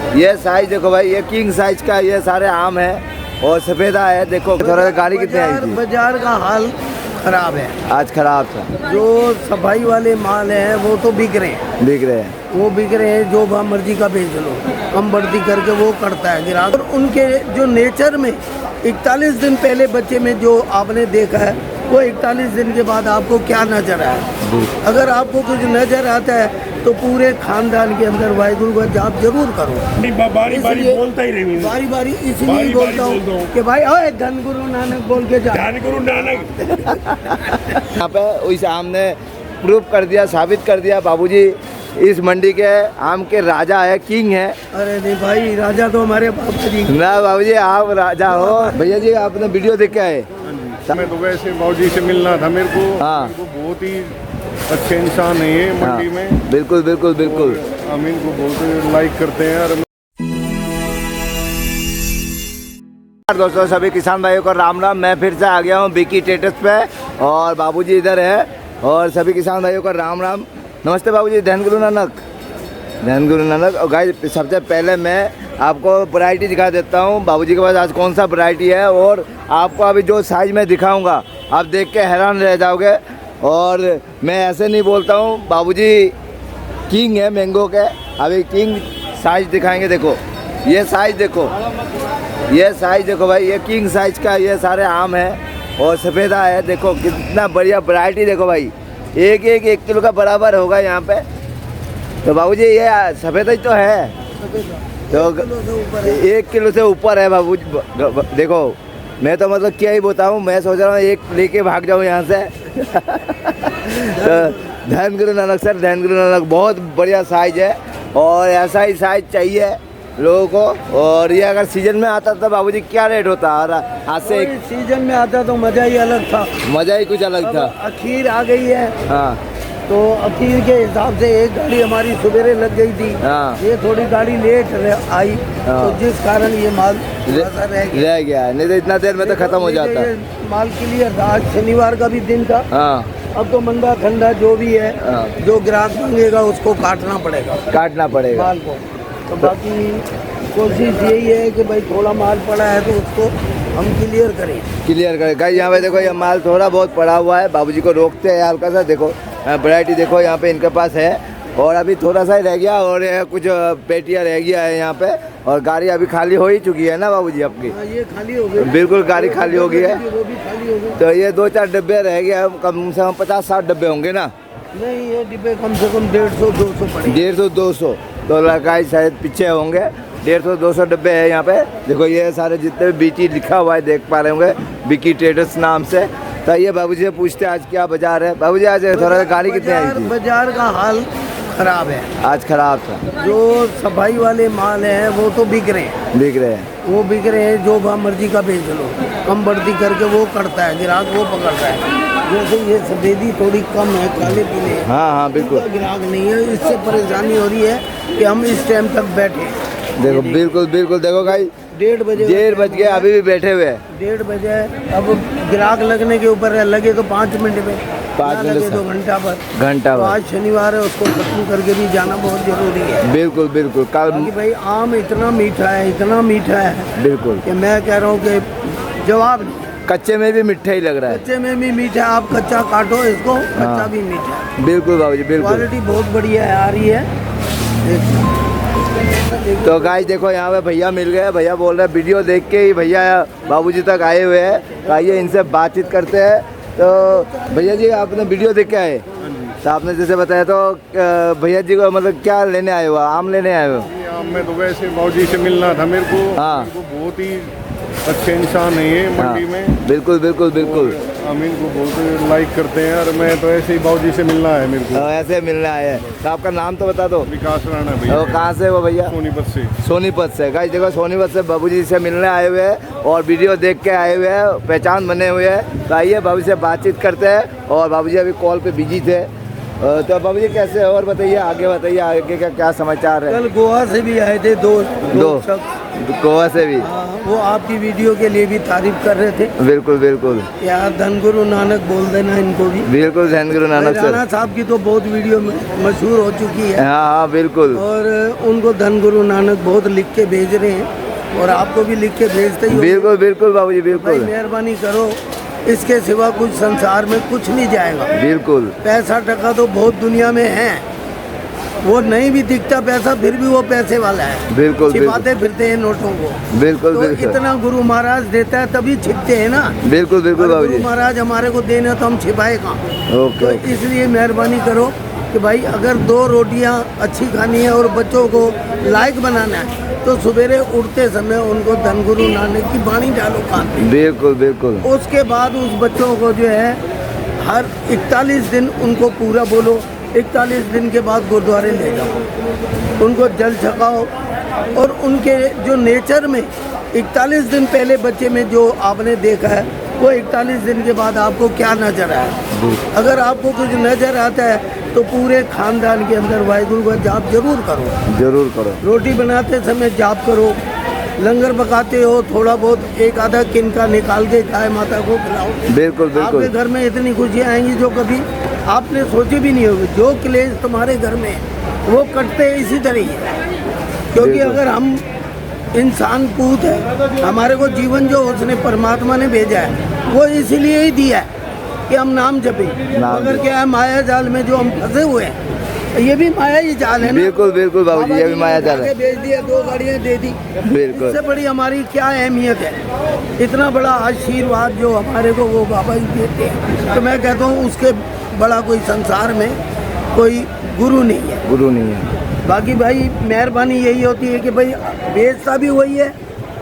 ये साइज देखो भाई, ये किंग साइज का ये सारे आम है और सफेदा है। देखो थोड़ा गाड़ी कितने आई थी। बाजार का हाल खराब है, आज खराब था। जो सफाई वाले माल हैं वो तो बिक रहे हैं, वो बिक रहे हैं। जो मर्जी का बेच लो, कम बढ़ती करके वो करता है ग्राहक। और उनके जो नेचर में 41 दिन पहले बच्चे में जो आपने देखा है, वो 41 दिन के बाद आपको क्या नजर आया। अगर आपको कुछ नजर आता है तो पूरे खानदान के अंदर वाहिगुरु का जाप जरूर करो। बारी बारी बोलता ही नहीं, बारी बारी इसलिए बोलता हूँ कि भाई ओए धन गुरु नानक बोल के जा। धन गुरु नानक यहाँ पे उस आम ने प्रूव कर दिया, साबित कर दिया बाबूजी इस मंडी के आम के राजा है, किंग है। अरे नहीं भाई, राजा तो हमारे बाबा जी ना बाबूजी आप राजा हो। भैया जी आपने वीडियो देख के आए? मैं तो वैसे बाबूजी से मिलना था मेरे को। हाँ। मेरे को बहुत ही अच्छे इंसान है ये मंडी में। बिल्कुल बिल्कुल बिल्कुल। हम इनको बहुत लाइक करते हैं। और दोस्तों सभी किसान भाइयों को राम राम। मैं फिर से आ गया हूँ बीकी ट्रेडर्स पे और बाबूजी इधर है। और सभी किसान भाइयों को राम राम, नमस्ते बाबूजी। धन गुरु नानक, धन गुरु नानक। और गाइस सबसे पहले मैं आपको वैरायटी दिखा देता हूँ बाबूजी के पास आज कौन सा वैरायटी है। और आपको अभी जो साइज में दिखाऊंगा आप देख के हैरान रह जाओगे। और मैं ऐसे नहीं बोलता हूँ, बाबूजी किंग है मैंगो के। अभी किंग साइज दिखाएंगे। देखो ये साइज देखो, ये साइज देखो भाई, ये किंग साइज का ये सारे आम है और सफेदा है। देखो कितना बढ़िया वैरायटी। देखो भाई एक किलो का बराबर होगा यहाँ पे। तो बाबूजी ये सफेदा ही तो है, तो 1 किलो से ऊपर है बाबू। देखो मैं तो मतलब क्या ही बताऊँ, मैं सोच रहा हूँ एक लेके भाग जाऊँ यहाँ से। तो धन गुरु नानक सर, धन गुरु नानक, बहुत बढ़िया साइज है और ऐसा ही साइज चाहिए लोगों को। और ये अगर सीजन में आता था बाबूजी क्या रेट होता? और आज से सीजन में आता तो मजा ही अलग था, मजा ही कुछ अलग था। अखीर आ गई है। हाँ तो अखीर के हिसाब से एक गाड़ी हमारी सवेरे लग गई थी। हाँ। ये थोड़ी गाड़ी लेट आई। हाँ। तो जिस कारण ये माल रह गया, नहीं तो इतना देर में तो खत्म हो जाता। माल क्लियर था। आज शनिवार का भी दिन था। हाँ। अब तो मंदा ठंडा जो भी है, हाँ। जो ग्राहक मांगेगा उसको काटना पड़ेगा माल को। तो बाकी कोशिश यही है कि भाई थोड़ा माल पड़ा है तो उसको हम क्लियर करें। गाइस यहाँ पे देखो ये माल थोड़ा बहुत पड़ा हुआ है, बाबूजी को रोकते हैं हल्का सा। देखो वैरायटी देखो यहाँ पे इनके पास है और अभी थोड़ा सा ही रह गया और कुछ पेटियाँ रह गया है यहाँ पे। और गाड़ी अभी खाली हो ही चुकी है ना बाबूजी आपकी? ये खाली हो गई, बिल्कुल गाड़ी खाली हो गई है। वो भी खाली हो गई। तो ये 2-4 डब्बे रह गए, कम से कम 50-60 डब्बे होंगे ना? नहीं, ये डिब्बे कम से कम 150-200 पड़े। 150-200 तो लगाई शायद पीछे होंगे। 150-200 डब्बे है यहाँ पे। देखो ये सारे जितने भी बीटी लिखा हुआ है देख पा रहे होंगे, बीकी ट्रेडर्स नाम से। तो ये बाबूजी से पूछते हैं आज क्या बाजार है। बाबूजी आज थोड़ा गाड़ी कितने आई थी? बाजार का हाल खराब है, आज खराब था। जो सफाई वाले माल हैं वो तो बिक रहे हैं, वो बिक रहे हैं। जो मर्जी का बेच लो, कम बढ़ती करके वो करता है ग्राहक, वो पकड़ता है। जैसे ये सफेदी थोड़ी कम है, काले पीले है। हाँ बिल्कुल। ग्राहक नहीं है, इससे परेशानी हो रही है कि हम इस टाइम तक बैठे। देखो बिल्कुल देखो भाई 1:30 बजे, 1:30 बज गए, अभी भी बैठे हुए हैं। 1:30 बजे। अब ग्राहक लगने के ऊपर है, लगे तो 5 मिनट में, 5 मिनट लगे तो घंटा भर। तो आज शनिवार है, उसको खत्म करके भी जाना बहुत जरूरी है। बिल्कुल कल भाई आम इतना मीठा है बिल्कुल कि मैं कह रहा हूँ कि जवाब नहीं। कच्चे में भी मीठा ही लग रहा है। कच्चे में भी मीठा, आप कच्चा काटो इसको, कच्चा भी मीठा है। बिल्कुल बाबूजी बिल्कुल। क्वालिटी बहुत बढ़िया है, आ रही है। तो गाइस देखो यहाँ पे भैया मिल गए। भैया बोल रहे हैं वीडियो देख के ही भैया बाबूजी तक आए हुए हैं, तो आइए इनसे बातचीत करते हैं। तो भैया जी आपने वीडियो देख के आए, तो आपने जैसे बताया, तो भैया जी को मतलब क्या लेने आए हो? आम लेने आए हो? मैं तो वैसे बाबूजी से मिलना था मेरे को। हाँ। मेरे को बहुत ही अच्छे इंसान है ये मंडी में। बिल्कुल हम इनको बहुत लाइक करते हैं। और मैं तो ऐसे ही बाबूजी से मिलना है मेरे को। ऐसे मिलना है। तो आपका नाम तो बता दो। विकास राणा भैया। कहाँ से हो भैया? सोनीपत से। गाइस देखो सोनीपत से बाबूजी से मिलने आए हुए हैं और वीडियो देख के आए हुए हैं, पहचान बने हुए हैं। तो आइए बाबू से बातचीत करते हैं। और बाबूजी अभी कॉल पे बिजी थे। तो बाबूजी कैसे? और बताइए, आगे बताइए, आगे का क्या समाचार है? कल गोवा से भी आए थे दो शख्स। गोवा से भी। हाँ, वो आपकी वीडियो के लिए भी तारीफ कर रहे थे। बिल्कुल बिल्कुल। यार धनगुरु नानक बोल देना इनको भी। बिल्कुल धनगुरु नानक सर। राणा साहब की तो बहुत वीडियो मशहूर हो चुकी है। हाँ हाँ बिल्कुल। और उनको धनगुरु नानक बहुत लिख के भेज रहे हैं और आपको भी लिख के भेजते ही। बिल्कुल बिल्कुल बाबूजी भाई बिल्कुल। मेहरबानी करो, इसके सिवा कुछ संसार में कुछ नहीं जाएगा। बिल्कुल। पैसा टका तो बहुत दुनिया में है, वो नहीं भी दिखता पैसा फिर भी वो पैसे वाला है। बिल्कुल छिपाते फिरते हैं नोटों को। बिल्कुल तो बिल्कुल। इतना गुरु महाराज देता है तभी छिपते हैं ना। बिल्कुल बिल्कुल और गुरु बाबूजी। महाराज हमारे को देना तो हम छिपाए कहाँ। ओके तो ओके। इसलिए मेहरबानी करो कि भाई अगर 2 रोटियां अच्छी खानी है और बच्चों को लायक बनाना है तो सवेरे उठते समय उनको धनगुरु नानक की बाणी डालो कान में। बिल्कुल बिल्कुल। उसके बाद उस बच्चों को जो है हर 41 दिन उनको पूरा बोलो। 41 दिन के बाद गुरुद्वारे ले जाओ, उनको जल छकाओ और उनके जो नेचर में 41 दिन पहले बच्चे में जो आपने देखा है वो 41 दिन के बाद आपको क्या नजर आया। अगर आपको कुछ नजर आता है तो पूरे खानदान के अंदर वाहिगुरु का जाप जरूर करो। जरूर करो। रोटी बनाते समय जाप करो, लंगर पकाते हो थोड़ा बहुत एक आधा किनका निकाल के गाय माता को खिलाओ। बिल्कुल आपके बिल्कुल। घर में इतनी खुशियाँ आएंगी जो कभी आपने सोचे भी नहीं होगी। जो क्लेश तुम्हारे घर में है, वो कटते इसी तरह ही है। क्योंकि बिल्कुल। अगर हम इंसान पूत है, हमारे को जीवन जो उसने परमात्मा ने भेजा है वो इसीलिए ही दिया है कि हम नाम जपें। अगर क्या है माया जाल में जो हम फंसे हुए हैं, ये भी माया ही जाल है ना। बिल्कुल बिल्कुल बाबूजी, ये भी माया जाल है। भेज दिया, 2 गाड़ियाँ दे दी, बिल्कुल। इससे बड़ी हमारी क्या अहमियत है। इतना बड़ा आशीर्वाद जो हमारे को वो बाबा जी देते हैं, तो मैं कहता हूँ उसके बड़ा कोई संसार में कोई गुरु नहीं है। गुरु नहीं है। बाकी भाई मेहरबानी यही होती है कि भाई बेचता भी वही है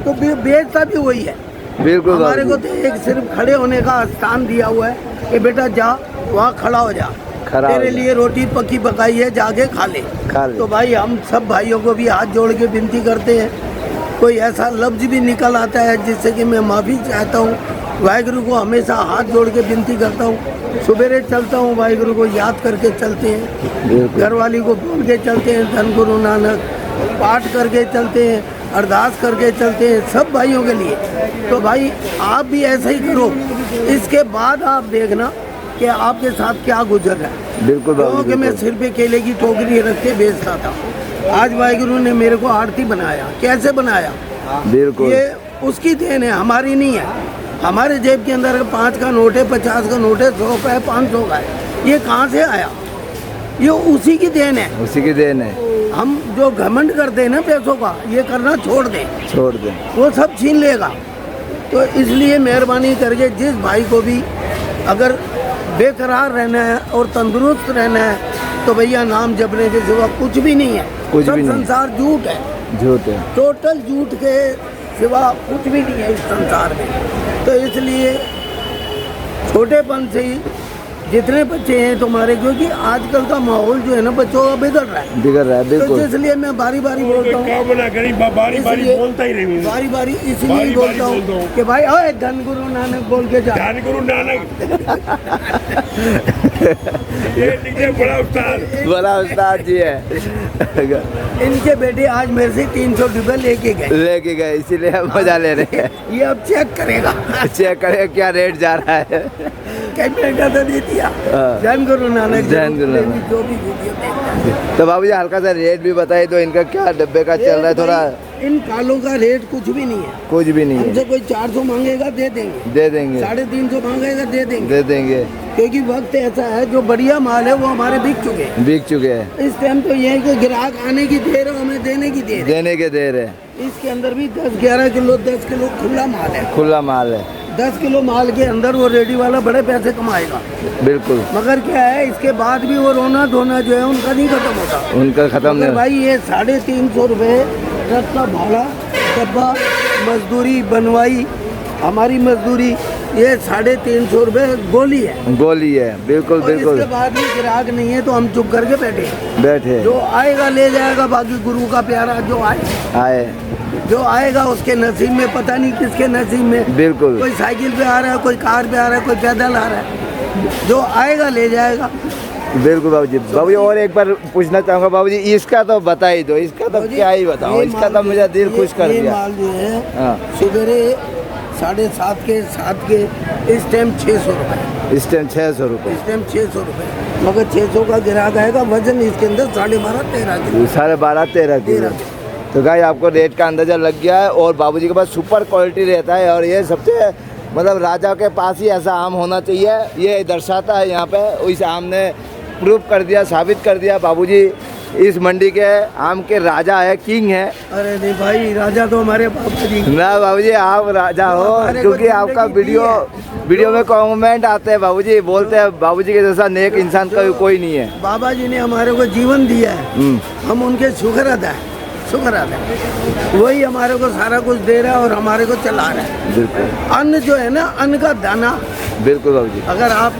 तो बेचता भी वही है। बिल्कुल हमारे को बाबूजी। तो एक सिर्फ खड़े होने का स्थान दिया हुआ है कि बेटा जा वहाँ खड़ा हो जा, खड़ा हो तेरे जा। लिए रोटी पकी पकाई है, जाके खा ले। खा ले। तो भाई हम सब भाइयों को भी हाथ जोड़ के विनती करते हैं, कोई ऐसा लफ्ज भी निकल आता है जिससे कि मैं माफ़ी चाहता हूँ। वाहिगुरु को हमेशा हाथ जोड़ के विनती करता हूँ। सवेरे चलता हूँ वाहिगुरु को याद करके चलते हैं, बिल्कुल। घरवाली को बोल के चलते हैं धनगुरु नानक, पाठ करके चलते हैं, अरदास करके चलते हैं सब भाइयों के लिए। तो भाई आप भी ऐसा ही करो, इसके बाद आप देखना कि आपके साथ क्या गुजर रहा है। बिल्कुल बाबूजी क्योंकि मैं बिल्कुल। सिर पे केले की टोकरी रख के बेचता था, आज वाहिगुरु ने मेरे को आरती बनाया। कैसे बनाया? बिल्कुल। ये उसकी देन है, हमारी नहीं है। हमारे जेब के अंदर 5 का नोट है, 50 का नोट है, 100 का है, 500 का है, ये कहाँ से आया? ये उसी की देन है। उसी की देन है। हम जो घमंड करते हैं ना पैसों का, ये करना छोड़ दें, छोड़ दें। वो सब छीन लेगा। तो इसलिए मेहरबानी करके जिस भाई को भी अगर बेकरार रहना है और तंदुरुस्त रहना है तो भैया नाम जपने के सिवा कुछ भी नहीं है। कुछ सब भी नहीं। संसार झूठ है, झूठ है। टोटल झूठ के सिवा कुछ भी नहीं है इस संसार में। तो इसलिए छोटेपन से ही जितने बच्चे हैं तुम्हारे, क्योंकि आजकल का माहौल जो है ना बच्चों का बिगड़ रहा है। बिगड़ रहा है तो बिल्कुल। इसलिए मैं बारी बारी बोलता हूँ, बारी बारी इसलिए बोलता ही नहीं। बारी बारी इसलिए बारी-बारी बोलता बोलता हूँ हूँ। कि भाई ओए धनगुरु नानक बोल के जा। धनगुरु नानक ये लिखने बड़ा उस्ताद। बड़ा उस्ताद जी है। इनके बेटे आज मेरे से 300 डिब्बे लेके गए, लेके गए, इसीलिए हम मजा ले रहे हैं। ये अब चेक करेगा। चेक करें क्या रेट जा रहा है। कैमरा तो नहीं दिया। हाँ। धनगुरु नानक धनगुरु जो नानक। जो भी वीडियो देखता है। तो बाबूजी हल्का सा रेट भी बताइए तो इनका क्या डब्बे का चल रहा है थोड़ा। इन कालों का रेट कुछ भी नहीं है। कुछ भी नहीं हमसे है। कोई 400 मांगेगा दे देंगे, दे देंगे। 350 मांगेगा दे देंगे। दे देंगे। क्योंकि वक्त ऐसा है जो बढ़िया माल है वो हमारे बिक चुके हैं। बिक चुके हैं। इस टाइम तो ये है कि ग्राहक आने की देर है, हमें देने की देर है। देने के देर है। इसके अंदर भी 10-11 किलो 10 किलो खुला माल है। खुला माल है। 10 किलो माल के अंदर वो रेडी वाला बड़े पैसे कमाएगा। बिल्कुल। मगर क्या है इसके बाद भी वो रोना धोना जो है उनका नहीं खत्म होता। उनका खत्म मगर नहीं। भाई ये 350 रुपये ट्रक का भाड़ा, डब्बा, मजदूरी, बनवाई, हमारी मजदूरी, ये 350 रुपये गोली है। गोली है। बिल्कुल और इसके बिल्कुल। बाद भी ग्राहक नहीं है तो हम चुप करके बैठे हैं। बैठे जो आएगा ले जाएगा, बाकी गुरु का प्यारा जो आए। जो आएगा उसके नसीब में, पता नहीं किसके नसीब में। बिल्कुल। कोई साइकिल पे आ रहा है, कोई कार पे आ रहा है, कोई पैदल आ रहा है। जो आएगा ले जाएगा। बिल्कुल बाबूजी और एक बार पूछना चाहूँगा बाबूजी, इसका तो बता ही दो, इसका तो क्या ही बताओ, इसका तो मुझे दिल खुश कर ये दिया। माल जो है हाँ। सवेरे 7:30 के 7 के इस टाइम 600 रुपये, इस टाइम 600 रुपये, इस टाइम 600 रुपये, मगर 600 का ग्राहक आएगा, वजन इसके अंदर 12.5-13 किलो, 12.5-13 किलो। तो गाइस आपको रेट का अंदाज़ा लग गया है। और बाबूजी के पास सुपर क्वालिटी रहता है और ये सबसे मतलब राजा के पास ही ऐसा आम होना चाहिए, ये दर्शाता है यहाँ पे। इस आम ने प्रूव कर दिया, साबित कर दिया बाबूजी इस मंडी के आम के राजा है, किंग है। अरे नहीं भाई, राजा तो हमारे पापा जी ना बाबूजी आप राजा हो, क्योंकि आपका वीडियो में कमेंट आते हैं बाबूजी, बोलते हैं बाबूजी के जैसा नेक इंसान कोई नहीं है। बाबा जी ने हमारे को जीवन दिया है, हम उनके शुक्र अदा है, वही हमारे को सारा कुछ दे रहा है और हमारे को चला रहा है। बिल्कुल अन्न जो है ना, अन्न का दाना, बिल्कुल बाबूजी, अगर आप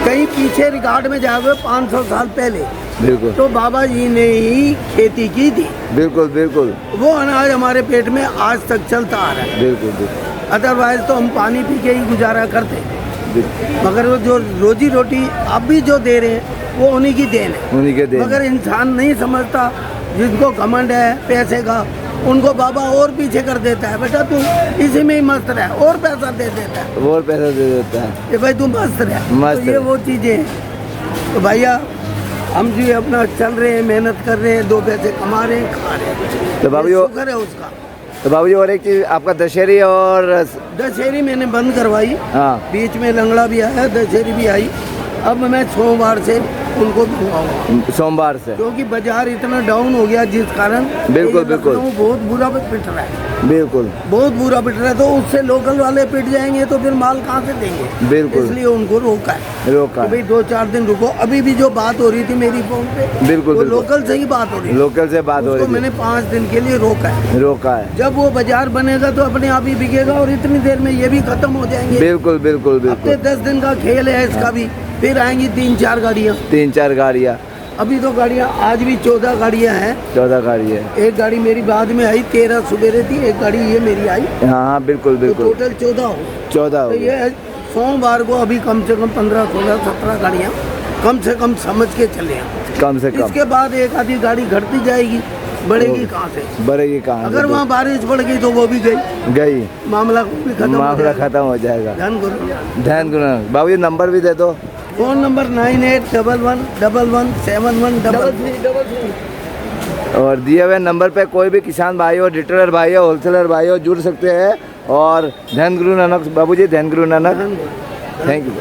कहीं पीछे रिकॉर्ड में जाओगे 500 साल पहले, बिल्कुल तो बाबा जी ने ही खेती की थी, बिल्कुल बिल्कुल वो अनाज हमारे पेट में आज तक चलता आ रहा है। बिल्कुल बिल्कुल अदरवाइज तो हम पानी पी के ही गुजारा करते, मगर वो जो रोजी रोटी अब भी जो दे रहे हैं वो उन्हीं की देन है, उन्हीं के देन। मगर इंसान नहीं समझता, जिनको घमंड है पैसे का, उनको बाबा और पीछे कर देता है, बेटा तू इसी में ही मस्त रह, और पैसा दे देता है, और पैसा दे देता है कि भाई तू मस्त रह। मस्त तो ये रह। वो चीज़ें हैं। तो भैया हम जी अपना चल रहे हैं, मेहनत कर रहे हैं, 2 पैसे कमा रहे हैं, खा रहे हैं, तो बाबू ये वो- शुक्र है उसका। तो बाबूजी और एक चीज़, आपका दशहरी और दशहरी मैंने बंद करवाई, हाँ बीच में लंगड़ा भी आया, दशहरी भी आई, अब मैं सोमवार से उनको मंगवाऊंगा, सोमवार से, क्योंकि बाजार इतना डाउन हो गया जिस कारण बिल्कुल, ये बिल्कुल। लखनऊ बहुत बुरा पिट रहा है, बिल्कुल बहुत बुरा पिट रहा है, तो उससे लोकल वाले पिट जाएंगे तो फिर माल कहाँ से देंगे, बिल्कुल। इसलिए उनको रोका है रोका कि भाई 2-4 दिन रुको। अभी भी जो बात हो रही थी मेरी फोन पे, बिल्कुल, वो बिल्कुल। लोकल से ही बात हो रही है, लोकल से बात हो उसको रही मैंने 5 दिन के लिए रोका है। थी, रोका है, जब वो बाजार बनेगा तो अपने आप ही बिकेगा और इतनी देर में ये भी खत्म हो जाएंगे। बिल्कुल बिल्कुल हफ्ते बिल्कुल। 10 दिन का खेल है इसका भी, फिर आएंगी 3-4 गाड़ियाँ। 3-4 गाड़ियाँ, अभी तो गाड़ियाँ, आज भी 14 गाड़ियाँ हैं, 14 गाड़ी है। एक गाड़ी मेरी बाद में आई, 13 सुबेरे थी, एक गाड़ी ये मेरी आई, हाँ हाँ बिल्कुल तो बिल्कुल, टोटल 14 हो। 14 हो तो गए। ये सोमवार को अभी कम से कम 15, 16, 17 गाड़ियाँ कम से कम समझ के चले हैं। कम से कम इसके बाद एक आधी गाड़ी घटती जाएगी, बढ़ेगी कहाँ से? बढ़ेगी कहाँ? अगर वहाँ बारिश पड़ गई तो वो भी गई, मामला भी खत्म हो मामला जाएगा। खत्म हो जाएगा। ध्यान करो। ध्यान गुना बाबूजी नंबर भी दे दो। Phone number 9811117133। और दिए हुए नंबर पे कोई भी किसान भाई हो, रिटेलर भाई हो, होलसेलर भाई हो, जुड़ सकते हैं। और धन गुरु नानक बाबूजी, धन गुरु नानक, थैंक यू।